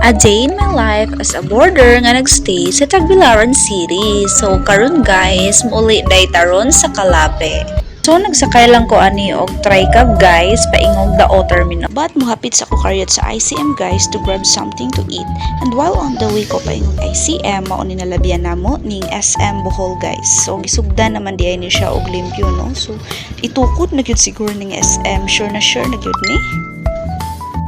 A day in my life as a boarder nga nagstay sa Tagbilaran City. So karon guys, muli day taron sa Kalape. So nagsakay lang ko ani og tricab guys paingog Dao Terminal. But muhapit sa ko karyot sa ICM guys to grab something to eat. And while on the way ko paingog ICM, mao ni nalabyan namo ning SM Bohol guys. So gisugdan naman di ni siya og limpyo no. So itukod na gyud siguro ning SM, sure na gyud ni.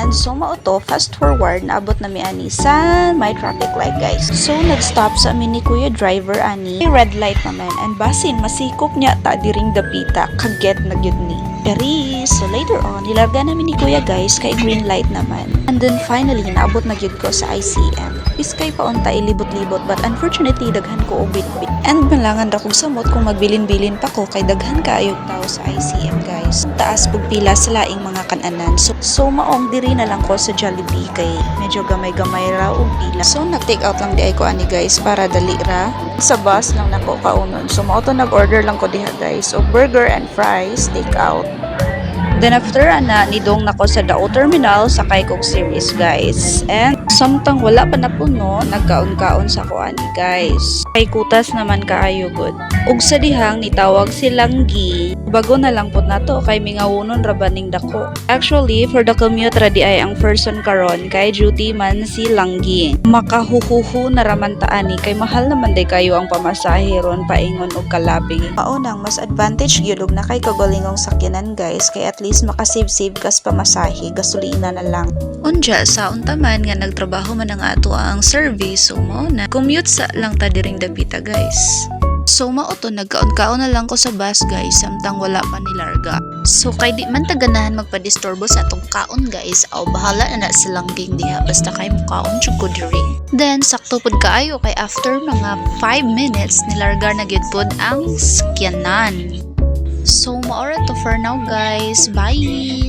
And so mauto, fast forward, naabot na mi ani sa may traffic light guys. So nag-stop sa amin ni Kuya driver ani, red light naman. And basin, masikop niya ta diring dapita, kaget na gyud ni. Pero, so later on, nilarga namin ni Kuya guys kay green light naman. And then finally, naabot na gyud ko sa ICM. Piskay pa unta ilibot-libot but unfortunately daghan ko og bitbit. And malangan ra kog samot kung magbilin-bilin pa ko kay daghan kaayog tao sa ICM guys. Taas pug pila sa laing mga kananan. So maong diri na lang ko sa Jollibee kay medyo gamay-gamay ra og pila. So nag-take out lang di ay ko ani guys para dali ra. Sa bus lang nako kaunon. So mao to nag-order lang ko diha guys og burger and fries take out. Then after ana nidong nako sa Dao Terminal sakay kog series guys. And samtang wala pa na puno, nagkaon-kaon sa ko ani guys. Kay kutas naman kaayo good. Ug sa dihang nitawag silang gi. Bago na lang pud nato kay mingawunon ra baning dako. Actually for the commute ra di ay ang person karon kay duty man si Langgi. Makahuhuhu na raman ta ani kay mahal naman day kayo ang pamasahe ron paingon og Kalabi. Maunang mas advantage gyud og nakay kagalingong sakyanan guys kay at least makasave kas pamasahe, gasolina na lang. Unja sa untaman nga nagtrabaho man ang ato ang service so mo na commute sa lang ta diring dapita guys. So mauto nagkaon-kaon na lang ko sa bus guys samtang wala pa nilarga. So kay di man taganahan magpadisturbo sa atong kaon guys, aw bahala na silang ging diha basta kay mukaon jud ko diri. Then sakto pud kaayo kay after mga 5 minutes nilarga na gyud pud ang sakyanan. So maora to for now guys. Bye.